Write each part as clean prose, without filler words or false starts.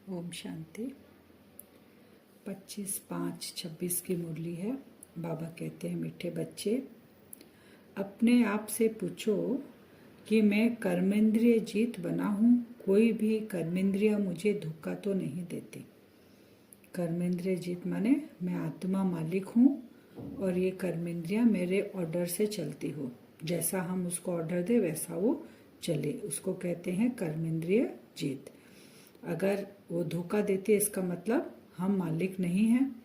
ओम शांति। 25/5/26 की मुरली है। बाबा कहते हैं, मीठे बच्चे, अपने आप से पूछो कि मैं कर्मेंद्रिय जीत बना हूँ। कोई भी कर्मेंद्रिय मुझे धोखा तो नहीं देती। कर्मेंद्रिय जीत माने मैं आत्मा मालिक हूँ और ये कर्मेंद्रिया मेरे ऑर्डर से चलती हो। जैसा हम उसको ऑर्डर दे वैसा वो चले, उसको कहते हैं कर्मेंद्रिय जीत। अगर वो धोखा देती है, इसका मतलब हम मालिक नहीं हैं।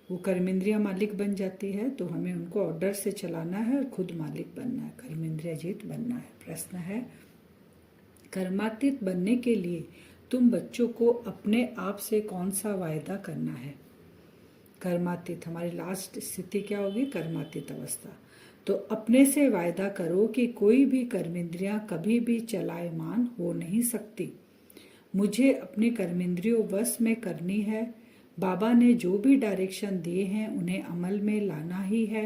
वो कर्मेंद्रिया मालिक बन जाती है तो हमें उनको ऑर्डर से चलाना है और खुद मालिक बनना है, कर्मेंद्रिय जीत बनना है। प्रश्न है, कर्मातीत बनने के लिए तुम बच्चों को अपने आप से कौन सा वायदा करना है? कर्मातीत, हमारी लास्ट स्थिति क्या होगी? कर्मातीत अवस्था। तो अपने से वायदा करो कि कोई भी कर्मेंद्रियां कभी भी चलायमान हो नहीं सकती। मुझे अपने कर्मेंद्रियों वश में करनी है। बाबा ने जो भी डायरेक्शन दिए हैं उन्हें अमल में लाना ही है।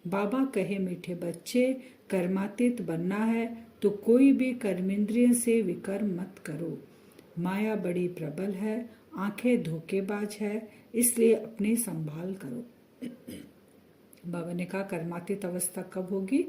बाबा कहे, मीठे बच्चे, कर्मातीत बनना है तो कोई भी कर्मेंद्रिय से विकर मत करो। माया बड़ी प्रबल है, आंखें धोखेबाज है, इसलिए अपनी संभाल करो। बाबा ने कहा, कर्मातीत अवस्था कब होगी?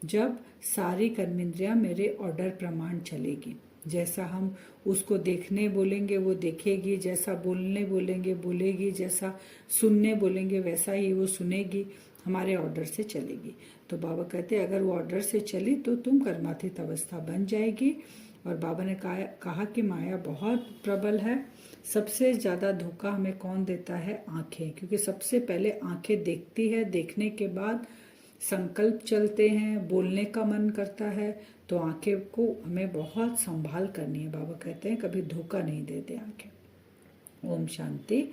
जब सारी कर्मेंद्रियां मेरे ऑर्डर प्रमाण चलेगी। जैसा हम उसको देखने बोलेंगे वो देखेगी, जैसा बोलने बोलेंगे बोलेगी, जैसा सुनने बोलेंगे वैसा ही वो सुनेगी, हमारे ऑर्डर से चलेगी। तो बाबा कहते हैं, अगर वो ऑर्डर से चली तो तुम कर्मातीत अवस्था बन जाएगी। और बाबा ने कहा कि माया बहुत प्रबल है। सबसे ज़्यादा धोखा हमें कौन देता है? आंखें, क्योंकि सबसे पहले आंखें देखती है, देखने के बाद संकल्प चलते हैं, बोलने का मन करता है। तो आंखें को हमें बहुत संभाल करनी है। बाबा कहते हैं, कभी धोखा नहीं देते आंखें। ओम शांति।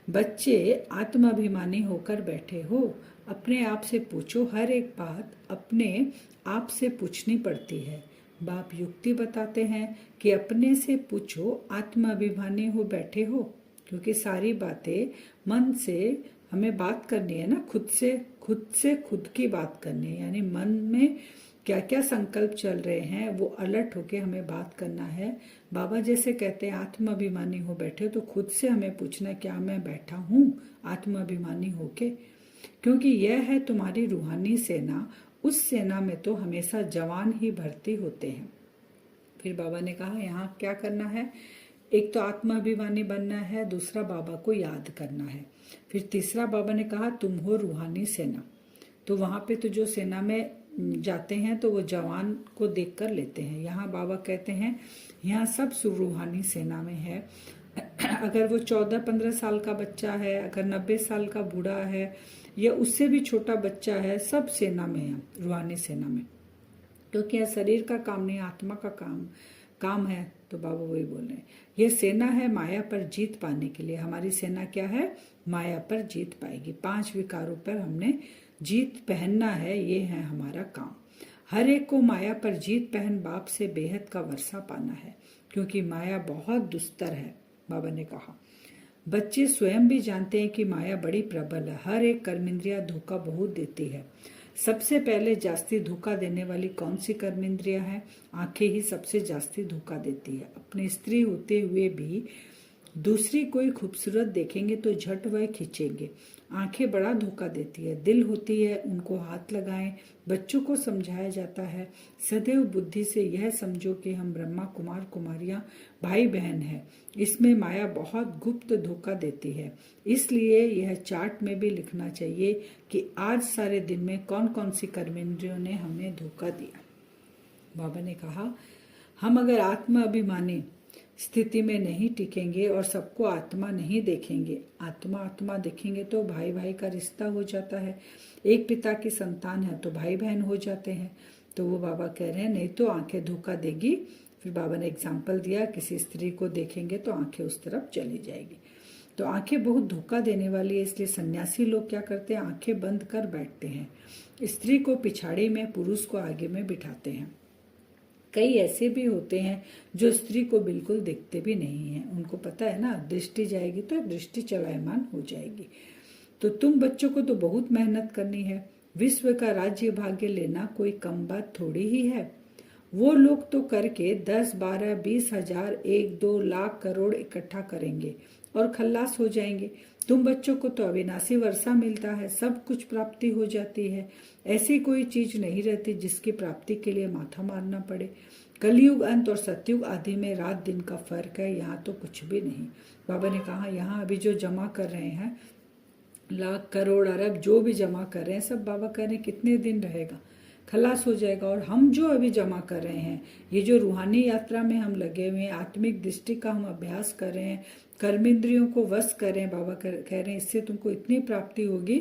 बच्चे आत्माभिमानी होकर बैठे हो, अपने आप से पूछो। हर एक बात अपने आप से पूछनी पड़ती है। बाप युक्ति बताते हैं कि अपने से पूछो, आत्माभिमानी हो बैठे हो, क्योंकि सारी बातें मन से हमें बात करनी है ना, खुद से खुद की बात करनी है। यानी मन में क्या क्या संकल्प चल रहे हैं वो अलर्ट होके हमें बात करना है। बाबा जैसे कहते हैं, आत्माभिमानी हो बैठे, तो खुद से हमें पूछना, क्या मैं बैठा हूँ आत्माभिमानी होके? क्योंकि यह है तुम्हारी रूहानी सेना। उस सेना में तो हमेशा जवान ही भर्ती होते हैं। फिर बाबा ने कहा, यहाँ क्या करना है? एक तो आत्माभिमानी बनना है, दूसरा बाबा को याद करना है, फिर तीसरा बाबा ने कहा, तुम हो रूहानी सेना। तो वहां पे तो जो सेना में जाते हैं तो वो जवान को देख कर लेते हैं। यहाँ बाबा कहते हैं, यहाँ सब रूहानी सेना में है। अगर वो 14-15 साल का बच्चा है, अगर 90 साल का बूढ़ा है, या उससे भी छोटा बच्चा है, सब सेना में है, रूहानी सेना में। क्योंकि यह शरीर का काम नहीं, आत्मा का काम है। तो बाबा वही बोल रहे हैं, यह सेना है माया पर जीत पाने के लिए। हमारी सेना क्या है? माया पर जीत पाएगी। 5 विकारों पर हमने जीत पहनना है, ये है हमारा काम। हर एक को माया पर जीत पहन बाप से बेहद का वर्षा पाना है, क्योंकि माया बहुत दुस्तर है। बाबा ने कहा, बच्चे स्वयं भी जानते हैं कि माया बड़ी प्रबल है। हर एक कर्मेंद्रिया धोखा बहुत देती है। सबसे पहले जास्ती धोखा देने वाली कौन सी कर्मेंद्रिया है? आंखें ही सबसे जास्ती धोखा देती है। अपनी स्त्री होते हुए भी दूसरी कोई खूबसूरत देखेंगे तो झट वह खींचेंगे। आंखें बड़ा धोखा देती है। दिल होती है, उनको हाथ लगाएं। बच्चों को समझाया जाता है, सदैव बुद्धि से यह समझो कि हम ब्रह्मा कुमार कुमारियां भाई बहन हैं। इसमें माया बहुत गुप्त धोखा देती है। इसलिए यह चार्ट में भी लिखना चाहिए कि आज सारे दिन में कौन कौन सी कर्मेंद्रियों ने हमें धोखा दिया। बाबा ने कहा, हम अगर आत्मा अभिमानी स्थिति में नहीं टिकेंगे और सबको आत्मा नहीं देखेंगे, आत्मा देखेंगे तो भाई भाई का रिश्ता हो जाता है। एक पिता की संतान है तो भाई बहन हो जाते हैं। तो वो बाबा कह रहे हैं, नहीं तो आंखें धोखा देगी। फिर बाबा ने एग्जाम्पल दिया, किसी स्त्री को देखेंगे तो आंखें उस तरफ चली जाएगी। तो आंखें बहुत धोखा देने वाली है। इसलिए सन्यासी लोग क्या करते हैं? आंखें बंद कर बैठते हैं। स्त्री को पिछाड़ी में, पुरुष को आगे में बिठाते हैं। कई ऐसे भी होते हैं जो स्त्री को बिल्कुल देखते भी नहीं है। उनको पता है ना, दृष्टि जाएगी तो दृष्टि चलायमान हो जाएगी। तो तुम बच्चों को तो बहुत मेहनत करनी है। विश्व का राज्य भाग्य लेना कोई कम बात थोड़ी ही है। वो लोग तो करके 10, 12, 20,000, 1, 2 लाख करोड़ इकट्ठा करेंगे और खल्लास हो जाएंगे। तुम बच्चों को तो अविनाशी वर्षा मिलता है, सब कुछ प्राप्ति हो जाती है। ऐसी कोई चीज नहीं रहती जिसकी प्राप्ति के लिए माथा मारना पड़े। कलयुग अंत और सतयुग आदि में रात दिन का फर्क है, यहाँ तो कुछ भी नहीं। बाबा ने कहा यहाँ अभी जो जमा कर रहे हैं, लाख करोड़ अरब जो भी जमा कर रहे हैं, सब बाबा कह रहे हैं कितने दिन रहेगा, खलास हो जाएगा। और हम जो अभी जमा कर रहे हैं, ये जो रूहानी यात्रा में हम लगे हुए हैं, आत्मिक दृष्टि का हम अभ्यास कर रहे हैं, कर्मेंद्रियों को वश कर रहे हैं, बाबा कह रहे हैं इससे तुमको इतनी प्राप्ति होगी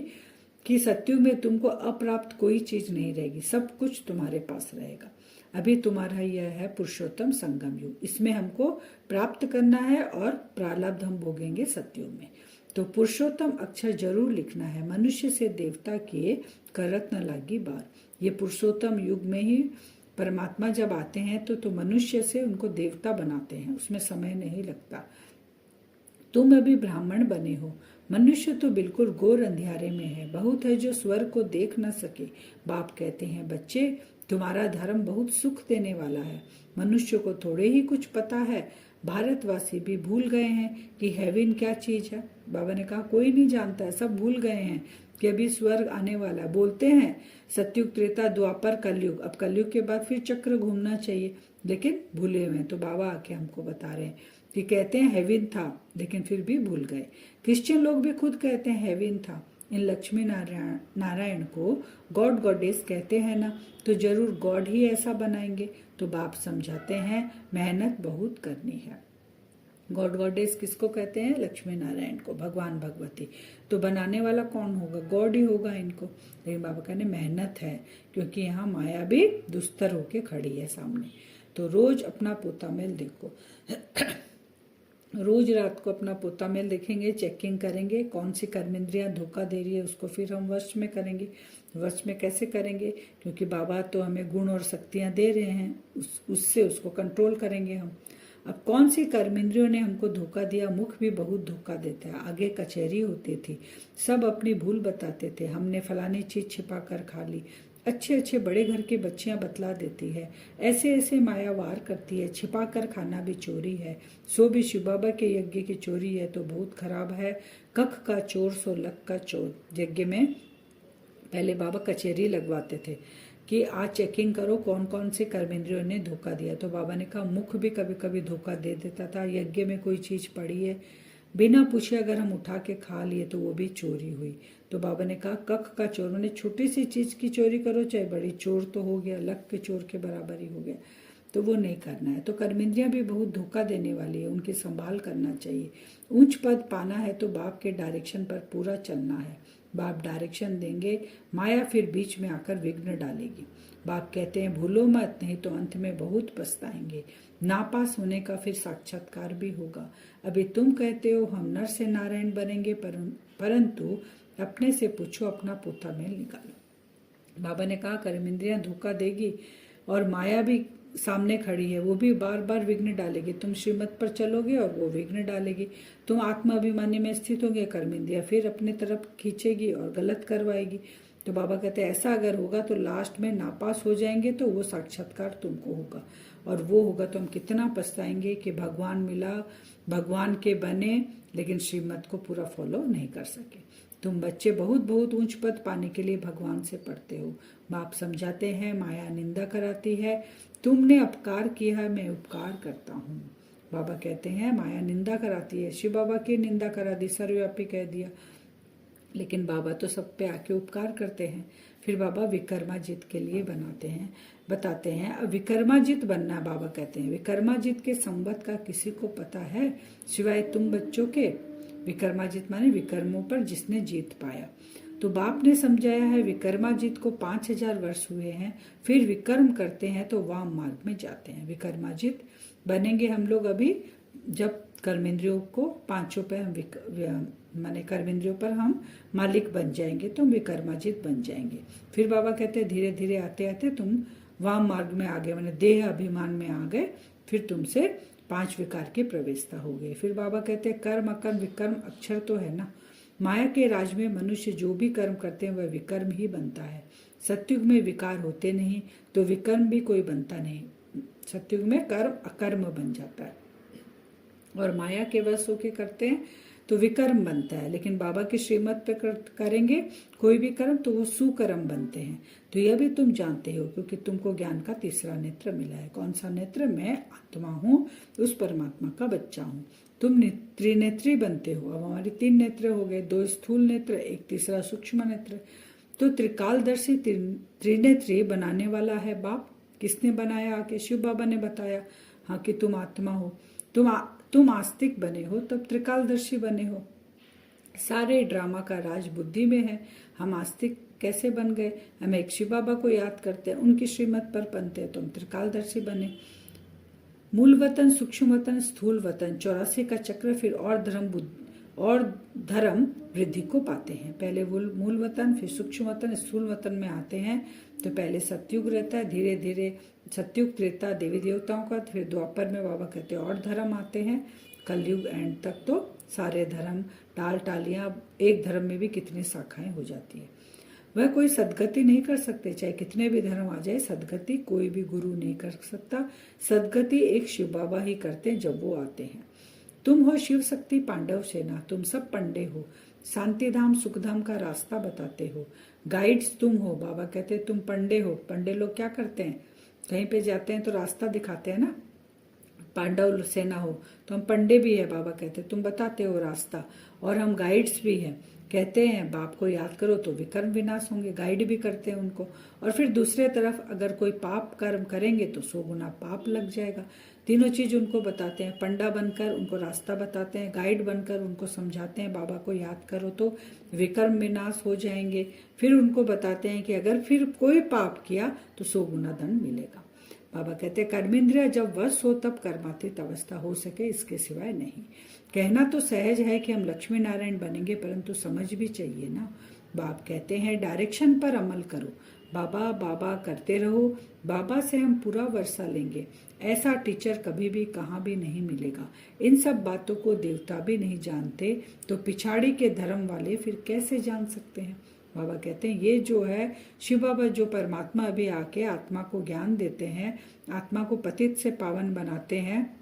कि सत्युग में तुमको अप्राप्त कोई चीज नहीं रहेगी, सब कुछ तुम्हारे पास रहेगा। अभी तुम्हारा यह है पुरुषोत्तम संगम युग, इसमें हमको प्राप्त करना है और प्रारब्ध हम भोगेंगे सत्युग में। तो पुरुषोत्तम अक्षर जरूर लिखना है, मनुष्य से देवता किए करत न लागी बार। ये पुरुषोत्तम युग में ही परमात्मा जब आते हैं तो मनुष्य से उनको देवता बनाते हैं, उसमें समय नहीं लगता। तुम अभी ब्राह्मण बने हो, मनुष्य तो बिल्कुल घोर अंधियारे में है, बहुत है जो स्वर्ग को देख न सके। बाप कहते हैं बच्चे तुम्हारा धर्म बहुत सुख देने वाला है, मनुष्य को थोड़े ही कुछ पता है। भारतवासी भी भूल गए हैं कि हेवन क्या चीज है। बाबा ने कहा कोई नहीं जानता है, सब भूल गए हैं कि अभी स्वर्ग आने वाला है। बोलते हैं सतयुग, त्रेता, द्वापर, कलयुग, अब कलयुग के बाद फिर चक्र घूमना चाहिए, लेकिन भूले हुए हैं। तो बाबा आके हमको बता रहे हैं कि कहते हैं हेवन था, लेकिन फिर भी भूल गए। क्रिश्चियन लोग भी खुद कहते हैं हेवन था। इन लक्ष्मी नारायण को गॉड गॉडेस कहते हैं ना, तो जरूर गॉड ही ऐसा बनाएंगे। तो बाप समझाते हैं मेहनत बहुत करनी है। गॉड गॉडेस किसको कहते हैं? लक्ष्मी नारायण को, भगवान भगवती। तो बनाने वाला कौन होगा? गॉड ही होगा इनको। लेकिन बाबा कहने मेहनत है, क्योंकि यहाँ माया भी दुस्तर होके खड़ी है सामने। तो रोज अपना पोता मेल देखो रोज रात को अपना पोता मेल देखेंगे, चेकिंग करेंगे कौन सी कर्मेंद्रियां धोखा दे रही है, उसको फिर हम वश में करेंगे। वश में कैसे करेंगे? क्योंकि बाबा तो हमें गुण और शक्तियां दे रहे हैं, उससे उसको कंट्रोल करेंगे हम। अब कौन सी कर्मेंद्रियों ने हमको धोखा दिया? मुख भी बहुत धोखा देता है। आगे कचहरी होती थी, सब अपनी भूल बताते थे, हमने फलानी चीज छिपा कर खा ली। अच्छे अच्छे बड़े घर की बच्चियां बतला देती है, ऐसे ऐसे माया वार करती है, छिपा कर खाना भी चोरी है, सो भी शिव बाबा के यज्ञ की चोरी है तो बहुत खराब है। कख का चोर सो लक का चोर। यज्ञ में पहले बाबा कचहरी लगवाते थे कि आज चेकिंग करो कौन कौन से कर्मेंद्रियों ने धोखा दिया। तो बाबा ने कहा मुख भी कभी कभी धोखा दे देता था। यज्ञ में कोई चीज पड़ी है, बिना पूछे अगर हम उठा के खा लिए तो वो भी चोरी हुई। तो बाबा ने कहा कख का चोर, मैंने छोटी सी चीज की चोरी करो चाहे बड़ी, चोर तो हो गया, लक के चोर के बराबर ही हो गया, तो वो नहीं करना है। तो कर्मेंद्रियां भी बहुत धोखा देने वाली है, उनकी संभाल करना चाहिए। ऊंच पद पाना है तो बाप के डायरेक्शन पर पूरा चलना है। बाप डायरेक्शन देंगे, माया फिर बीच में आकर विघ्न डालेगी। बाप कहते हैं भूलो मत, नहीं तो अंत में बहुत पछताएंगे। नापास होने का फिर साक्षात्कार भी होगा। अभी तुम कहते हो हम नर से नारायण बनेंगे, परंतु अपने से पूछो, अपना पोता मेल निकालो। बाबा ने कहा कर्मेंद्रियां धोखा देगी और माया भी सामने खड़ी है, वो भी बार बार विघ्न डालेगी। तुम श्रीमत पर चलोगे और वो विघ्न डालेगी। तुम आत्माभिमानी में स्थित होगे, कर्मेंद्रियां फिर अपने तरफ खींचेगी और गलत करवाएगी। तो बाबा कहते हैं ऐसा अगर होगा तो लास्ट में नापास हो जाएंगे, तो वो साक्षात्कार तुमको होगा, और वो होगा तो हम कितना पछताएंगे कि भगवान मिला, भगवान के बने, लेकिन श्रीमत को पूरा फॉलो नहीं कर सके। तुम बच्चे बहुत बहुत ऊंच पद पाने के लिए भगवान से पढ़ते हो। बाप समझाते हैं माया निंदा कराती है, तुमने अपकार किया है, मैं उपकार करता हूँ। बाबा कहते हैं माया निंदा कराती है, शिव बाबा की निंदा करा दी, सर्वव्यापी कह दिया, लेकिन बाबा तो सब पे आके उपकार करते हैं। फिर बाबा विकर्माजित के लिए बताते हैं। अब विकर्माजित बनना, बाबा कहते हैं विकर्माजित के संबत का किसी को पता है सिवाय तुम बच्चों के? विकर्माजित माने विकर्मों पर जिसने जीत पाया। तो बाप ने समझाया है विकर्माजित को 5000 वर्ष हुए हैं, फिर विकर्म करते हैं तो वाम मार्ग में जाते हैं। विकर्माजित बनेंगे हम लोग अभी, जब कर्मेंद्रियों को पांचों पे हम माने कर्मेंद्रियों पर हम मालिक बन जाएंगे तो हम विकर्माजित बन जाएंगे। फिर बाबा कहते हैं धीरे धीरे आते आते तुम वाम मार्ग में आ गए, माने देह अभिमान में आ गए, फिर तुमसे 5 विकार की प्रवेशता हो गई। फिर बाबा कहते हैं कर्म अकर्म विकर्म अक्षर तो है ना, माया के राज में मनुष्य जो भी कर्म करते हैं वह विकर्म ही बनता है। सत्युग में विकार होते नहीं तो विकर्म भी कोई बनता नहीं। सत्युग में कर्म अकर्म बन जाता है, और माया के वश होके करते हैं तो विकर्म बनता है। लेकिन बाबा की श्रीमत पे करेंगे कोई भी कर्म तो वो सुकर्म बनते हैं। तो यह भी तुम जानते हो, क्योंकि तुमको ज्ञान का तीसरा नेत्र मिला है। कौन सा नेत्र? मैं आत्मा हूँ, उस परमात्मा का बच्चा हूँ। तुम त्रिनेत्री बनते हो। अब हमारे 3 नेत्र हो गए, 2 स्थूल नेत्र, एक तीसरा सूक्ष्म नेत्र। तो त्रिकालदर्शी त्रिनेत्री बनाने वाला है बाप। किसने बनाया? आके शिव बाबा ने बताया, हाँ, कि तुम आत्मा हो, तुम आस्तिक बने हो, तब त्रिकालदर्शी बने हो। सारे ड्रामा का राज बुद्धि में है। हम आस्तिक कैसे बन गए? हम एक शिव बाबा को याद करते हैं, उनकी श्रीमत पर बनते हैं, तो हम त्रिकालदर्शी बने। मूल वतन, सूक्ष्म वतन, स्थूल वतन, 84 का चक्र, फिर और धर्म वृद्धि को पाते हैं। पहले मूल वतन, फिर सूक्ष्म वतन, स्थूल वतन में आते हैं। तो पहले सतयुग रहता है, धीरे धीरे सतयुग, त्रेता देवी देवताओं का, फिर द्वापर में बाबा कहते हैं और धर्म आते हैं। कलयुग एंड तक तो सारे धर्म टालियां, एक धर्म में भी कितनी शाखाएं हो जाती है। वह कोई सदगति नहीं कर सकते, चाहे कितने भी धर्म आ जाए, सदगति कोई भी गुरु नहीं कर सकता। सदगति एक शिव बाबा ही करते हैं जब वो आते हैं। तुम हो शिव शक्ति पांडव सेना, तुम सब पंडे हो, शांतिधाम सुखधाम का रास्ता बताते हो, गाइड्स तुम हो। बाबा कहते हैं तुम पंडे हो। पंडे लोग क्या करते हैं? कहीं पे जाते हैं तो रास्ता दिखाते हैं ना। पांडव सेना हो तो हम पंडे भी है, बाबा कहते हैं तुम बताते हो रास्ता, और हम गाइड्स भी हैं। कहते हैं बाप को याद करो तो विकर्म विनाश होंगे, गाइड भी करते हैं उनको। और फिर दूसरे तरफ अगर कोई पाप कर्म करेंगे तो 100 गुना पाप लग जाएगा। तीनों चीज उनको बताते हैं। पंडा बनकर उनको रास्ता बताते हैं, गाइड बनकर उनको समझाते हैं बाबा को याद करो तो विकर्म विनाश हो जाएंगे। फिर उनको बताते हैं कि अगर फिर कोई पाप किया तो 100 गुना दंड मिलेगा। बाबा कहते हैं कर्मेंद्रिय जब वश हो तब कर्मातीत अवस्था हो सके, इसके सिवाय नहीं। कहना तो सहज है कि हम लक्ष्मी नारायण बनेंगे, परंतु समझ भी चाहिए ना। बाप कहते हैं डायरेक्शन पर अमल करो, बाबा बाबा करते रहो, बाबा से हम पूरा वर्षा लेंगे। ऐसा टीचर कभी भी कहाँ भी नहीं मिलेगा। इन सब बातों को देवता भी नहीं जानते, तो पिछाड़ी के धर्म वाले फिर कैसे जान सकते हैं। बाबा कहते हैं ये जो है शिव बाबा, जो परमात्मा अभी आके आत्मा को ज्ञान देते हैं, आत्मा को पतित से पावन बनाते हैं,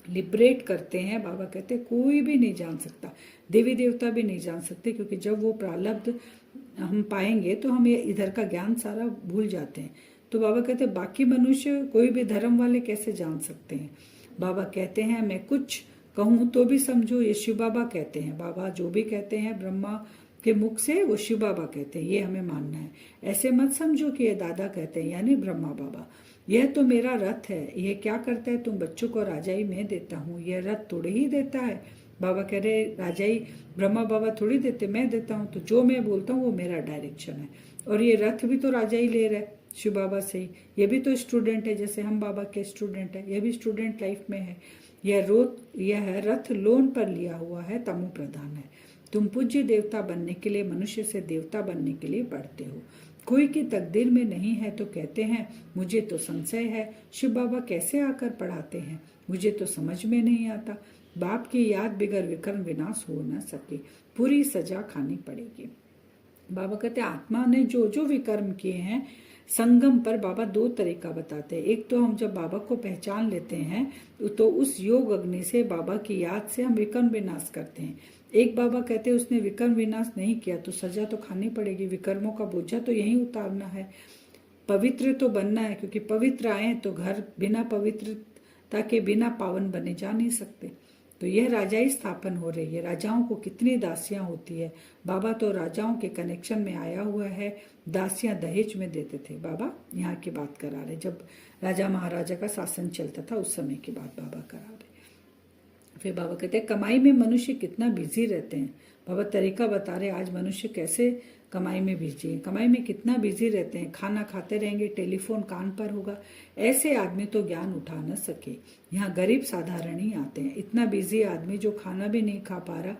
लिबरेट करते हैं। बाबा कहते हैं कोई भी नहीं जान सकता, देवी देवता भी नहीं जान सकते, क्योंकि जब वो प्रारब्ध हम पाएंगे तो हम ये इधर का ज्ञान सारा भूल जाते हैं। तो बाबा कहते हैं बाकी मनुष्य कोई भी धर्म वाले कैसे जान सकते हैं। बाबा कहते हैं मैं कुछ कहूँ तो भी समझो, ये शिव बाबा कहते हैं। बाबा जो भी कहते हैं ब्रह्मा के मुख से वो शिव बाबा कहते हैं, ये हमें मानना है। ऐसे मत समझो कि ये दादा कहते हैं, यानी ब्रह्मा बाबा। यह तो मेरा रथ है, यह क्या करता है? तुम बच्चों को राजाई मैं देता हूँ, यह रथ थोड़े ही देता है। बाबा कह रहे राजाई ब्रह्मा बाबा थोड़ी देते, मैं देता हूँ। तो जो मैं बोलता हूँ वो मेरा डायरेक्शन है। और ये रथ भी तो राजाई ले रहा है शिव बाबा से ही। ये भी तो स्टूडेंट है, जैसे हम बाबा के स्टूडेंट है, यह भी स्टूडेंट लाइफ में है। यह रथ लोन पर लिया हुआ है, तमो प्रधान है। तुम पूज्य देवता बनने के लिए, मनुष्य से देवता बनने के लिए पढ़ते हो। कोई की तकदीर में नहीं है तो कहते हैं मुझे तो संशय है, शिव बाबा कैसे आकर पढ़ाते हैं, मुझे तो समझ में नहीं आता। बाप की याद बिगर विकर्म विनाश हो न सके, पूरी सजा खानी पड़ेगी। बाबा कहते आत्मा ने जो जो विकर्म किए हैं, संगम पर बाबा 2 तरीका बताते हैं। एक तो हम जब बाबा को पहचान लेते हैं तो उस योग अग्नि से, बाबा की याद से हम विकर्म विनाश करते हैं। एक बाबा कहते हैं उसने विकर्म विनाश नहीं किया तो सजा तो खानी पड़ेगी, विकर्मों का बोझा तो यही उतारना है। पवित्र तो बनना है, क्योंकि पवित्र आए तो घर बिना पवित्रता के बिना पावन बने जा नहीं सकते। तो यह राजाई स्थापन हो रही है। राजाओं को कितनी दासियां होती है। बाबा तो राजाओं के कनेक्शन में आया हुआ है, दासियां दहेज में देते थे। बाबा यहाँ की बात करा रहे, जब राजा महाराजा का शासन चलता था उस समय की बात बाबा करा रहे। फिर बाबा कहते हैं कमाई में मनुष्य कितना बिजी रहते हैं। बाबा तरीका बता रहे आज मनुष्य कैसे कमाई में बिजी है, कमाई में कितना बिजी रहते हैं। खाना खाते रहेंगे, टेलीफोन कान पर होगा, ऐसे आदमी तो ज्ञान उठा न सके। यहाँ गरीब साधारण ही आते हैं। इतना बिजी आदमी जो खाना भी नहीं खा पा रहा,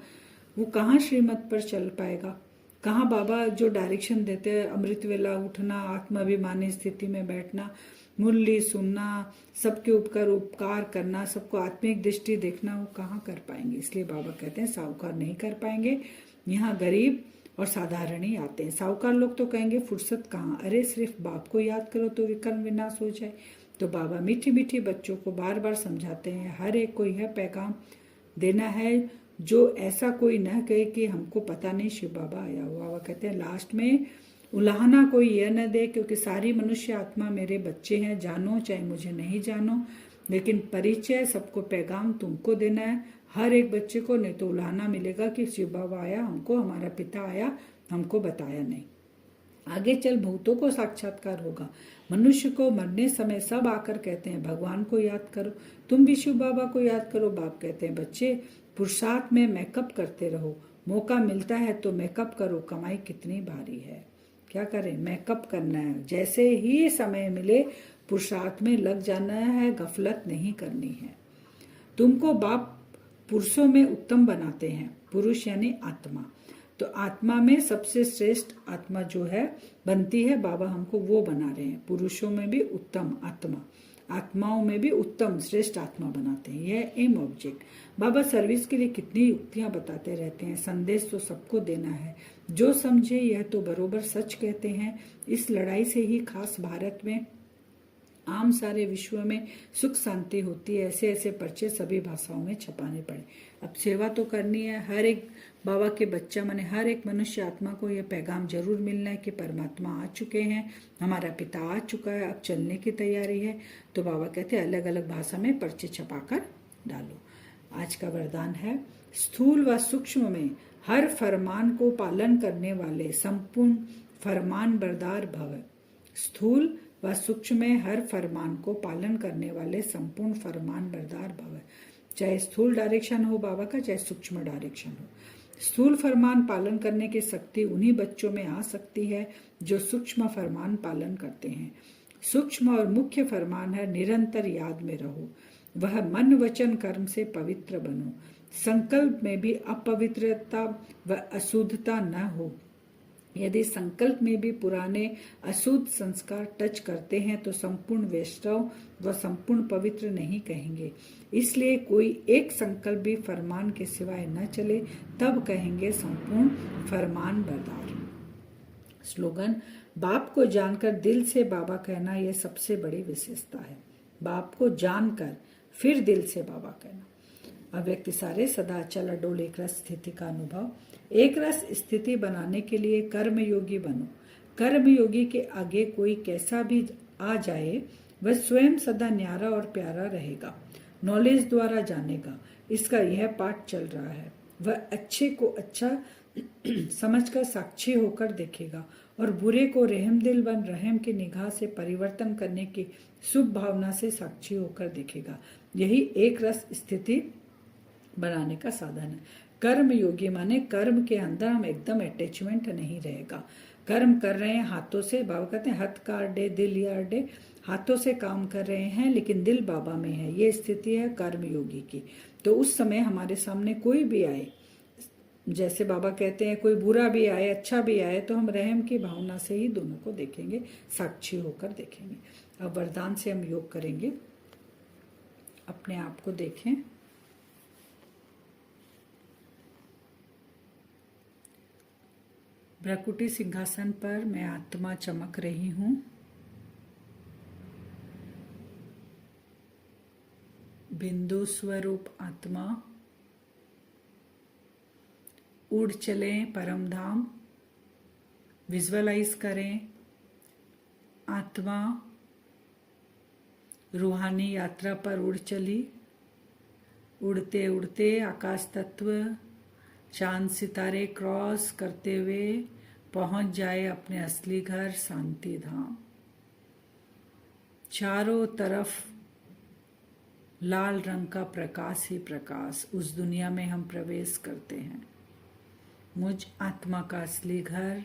वो कहाँ श्रीमत पर चल पाएगा। कहाँ बाबा जो डायरेक्शन देते हैं, अमृत वेला उठना, आत्माभिमानी स्थिति में बैठना, मुरली सुनना, सबके उपकार करना, सबको आत्मिक दृष्टि देखना, वो कहाँ कर पाएंगे। इसलिए बाबा कहते हैं साहूकार नहीं कर पाएंगे। यहाँ गरीब और साधारण ही आते हैं। साहूकार लोग तो कहेंगे फुर्सत कहाँ, अरे सिर्फ बाप को याद करो तो विकर्म विनाश हो जाए। तो बाबा मीठी मीठी बच्चों को बार बार समझाते हैं, हर एक को यह पैगाम देना है जो ऐसा कोई न कहे कि हमको पता नहीं शिव बाबा आया हुआ। बाबा कहते हैं लास्ट में उलाहना कोई यह न दे, क्योंकि सारी मनुष्य आत्मा मेरे बच्चे हैं, जानो चाहे मुझे नहीं जानो, लेकिन परिचय सबको पैगाम तुमको देना है, हर एक बच्चे को, नहीं तो उलाहना मिलेगा कि शिव बाबा आया हमको, हमारा पिता आया हमको बताया नहीं। आगे चल भूतों को साक्षात्कार होगा, मनुष्य को मरने समय सब आकर कहते हैं भगवान को याद करो, तुम भी शिव बाबा को याद करो। बाप कहते हैं बच्चे पुरुषार्थ में मेकअप करते रहो, मौका मिलता है तो मेकअप करो, कमाई कितनी भारी है। क्या करें, मेकअप करना है, जैसे ही समय मिले पुरुषार्थ में लग जाना है, गफलत नहीं करनी है। तुमको बाप पुरुषों में उत्तम बनाते हैं, पुरुष यानी आत्मा, तो आत्मा में सबसे श्रेष्ठ आत्मा जो है बनती है, बाबा हमको वो बना रहे हैं। पुरुषों में भी उत्तम आत्मा, आत्माओं में भी उत्तम श्रेष्ठ आत्मा बनाते हैं, यह एम ऑब्जेक्ट। बाबा सर्विस के लिए कितनी युक्तियां बताते रहते हैं, संदेश तो सबको देना है, जो समझे यह तो बरोबर सच कहते हैं। इस लड़ाई से ही खास भारत में आम सारे विश्व में सुख शांति होती है। ऐसे ऐसे पर्चे सभी भाषाओं में छपाने पड़े। अब सेवा तो करनी है, हर एक बाबा के बच्चा माने हर एक मनुष्य आत्मा को यह पैगाम जरूर मिलना है कि परमात्मा आ चुके हैं, हमारा पिता आ चुका है, अब चलने की तैयारी है। तो बाबा कहते हैं अलग अलग भाषा में पर्चे छपाकर डालो। आज का वरदान है, स्थूल व सूक्ष्म में हर फरमान को पालन करने वाले संपूर्ण फरमान बरदार भव। स्थूल व सूक्ष्म में हर फरमान को पालन करने वाले संपूर्ण फरमान बरदार भव। चाहे स्थूल डायरेक्शन हो बाबा का, चाहे सूक्ष्म डायरेक्शन हो, स्थूल फरमान पालन करने की शक्ति उन्हीं बच्चों में आ सकती है जो सूक्ष्म फरमान पालन करते हैं। सूक्ष्म और मुख्य फरमान है, निरंतर याद में रहो, वह मन वचन कर्म से पवित्र बनो, संकल्प में भी अपवित्रता व अशुद्धता न हो। यदि संकल्प में भी पुराने अशुद्ध संस्कार टच करते हैं तो संपूर्ण वैष्णव व संपूर्ण पवित्र नहीं कहेंगे। इसलिए कोई एक संकल्प भी फरमान के सिवाय न चले, तब कहेंगे संपूर्ण फरमान बरदार। स्लोगन, बाप को जानकर दिल से बाबा कहना, यह सबसे बड़ी विशेषता है। बाप को जानकर फिर दिल से बाबा कहना। अव्यक्त सारे सदा अचल अडोल एक रस स्थिति का अनुभव। एक रस स्थिति बनाने के लिए कर्म योगी बनो। कर्म योगी के आगे कोई कैसा भी आ जाए, वह स्वयं सदा न्यारा और प्यारा रहेगा, नॉलेज द्वारा जानेगा। इसका यह पाठ चल रहा है। वह अच्छे को अच्छा समझकर साक्षी होकर देखेगा और बुरे को रहमदिल बन रहम की निगाह से परिवर्तन करने की शुभ भावना से साक्षी होकर देखेगा। यही एक रस स्थिति बनाने का साधन है। कर्म योगी माने कर्म के अंदर हम एकदम अटैचमेंट नहीं रहेगा। कर्म कर रहे हैं हाथों से, बाबा कहते हैं हथ का अड्डे दिल या अड्डे, हाथों से काम कर रहे हैं लेकिन दिल बाबा में है। ये स्थिति है कर्म योगी की। तो उस समय हमारे सामने कोई भी आए, जैसे बाबा कहते हैं कोई बुरा भी आए अच्छा भी आए, तो हम रहम की भावना से ही दोनों को देखेंगे, साक्षी होकर देखेंगे। अब वरदान से हम योग करेंगे। अपने आप को देखें, भ्रकुटी सिंहासन पर मैं आत्मा चमक रही हूं। बिंदु स्वरूप आत्मा उड़ चले परम धाम। विजुअलाइज करें आत्मा रूहानी यात्रा पर उड़ चली। उड़ते उड़ते आकाश तत्व चांद सितारे क्रॉस करते हुए पहुंच जाए अपने असली घर शांति धाम। चारों तरफ लाल रंग का प्रकाश ही प्रकाश, उस दुनिया में हम प्रवेश करते हैं। मुझ आत्मा का असली घर।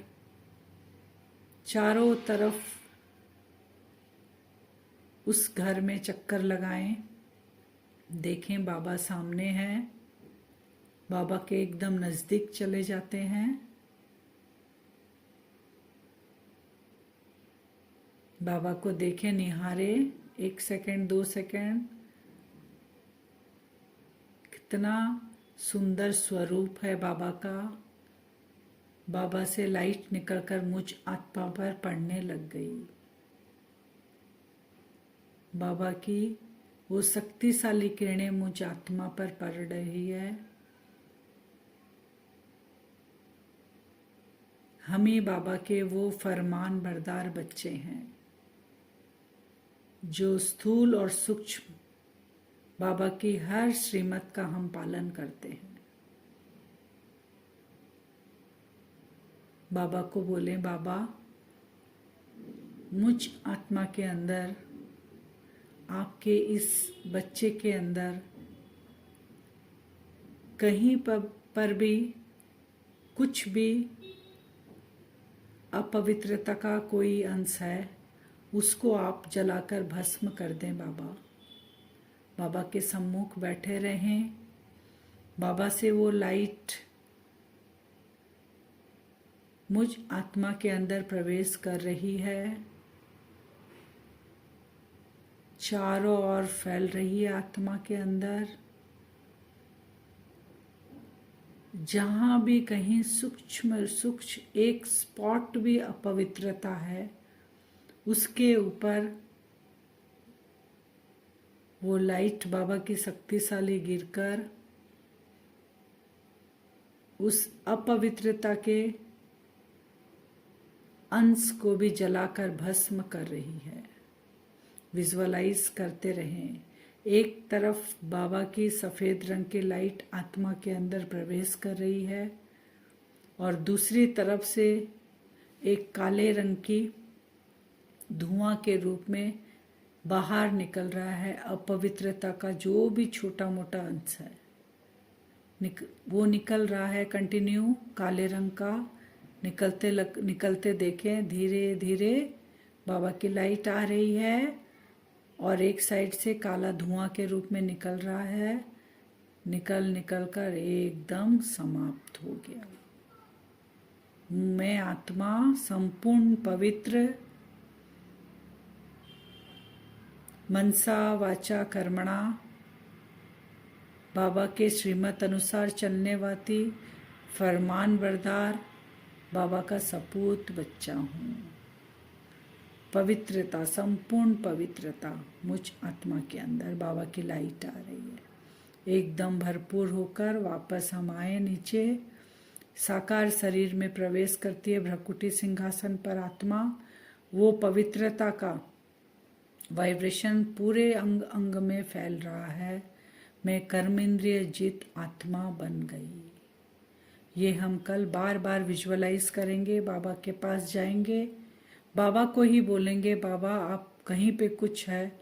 चारों तरफ उस घर में चक्कर लगाएं, देखें बाबा सामने हैं, बाबा के एकदम नजदीक चले जाते हैं। बाबा को देखें, निहारे, 1 सेकंड 2 सेकंड। कितना सुंदर स्वरूप है बाबा का। बाबा से लाइट निकलकर मुझ आत्मा पर पड़ने लग गई। बाबा की वो शक्तिशाली किरणें मुझ आत्मा पर पड़ रही है। हम ही बाबा के वो फरमान बरदार बच्चे हैं जो स्थूल और सूक्ष्म बाबा की हर श्रीमत का हम पालन करते हैं। बाबा को बोले, बाबा मुझ आत्मा के अंदर, आपके इस बच्चे के अंदर कहीं पर भी कुछ भी अपवित्रता का कोई अंश है, उसको आप जलाकर भस्म कर दें। बाबा बाबा के सम्मुख बैठे रहें। बाबा से वो लाइट मुझ आत्मा के अंदर प्रवेश कर रही है, चारों ओर फैल रही है आत्मा के अंदर। जहां भी कहीं सूक्ष्म एक स्पॉट भी अपवित्रता है, उसके ऊपर वो लाइट बाबा की शक्तिशाली गिरकर उस अपवित्रता के अंश को भी जलाकर भस्म कर रही है। विजुअलाइज करते रहें। एक तरफ बाबा की सफेद रंग की लाइट आत्मा के अंदर प्रवेश कर रही है और दूसरी तरफ से एक काले रंग की धुआं के रूप में बाहर निकल रहा है। अपवित्रता का जो भी छोटा मोटा अंश है वो निकल रहा है कंटिन्यू, काले रंग का निकलते देखें। धीरे धीरे बाबा की लाइट आ रही है और एक साइड से काला धुआं के रूप में निकल रहा है। निकल कर एकदम समाप्त हो गया। मैं आत्मा संपूर्ण पवित्र, मनसा वाचा कर्मणा बाबा के श्रीमत अनुसार चलने वाली फरमान बरदार बाबा का सपूत बच्चा हूँ। पवित्रता, संपूर्ण पवित्रता मुझ आत्मा के अंदर बाबा की लाइट आ रही है। एकदम भरपूर होकर वापस हम आए नीचे। साकार शरीर में प्रवेश करती है भ्रकुटी सिंहासन पर आत्मा। वो पवित्रता का वाइब्रेशन पूरे अंग अंग में फैल रहा है। मैं कर्मेंद्रिय जित आत्मा बन गई। ये हम कल बार बार विजुअलाइज करेंगे। बाबा के पास जाएंगे, बाबा को ही बोलेंगे, बाबा आप कहीं पे कुछ है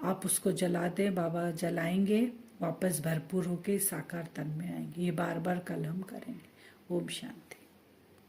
आप उसको जला दें। बाबा जलाएंगे, वापस भरपूर होके साकार तन में आएंगे। ये बार बार कल हम करेंगे। ओम शांति।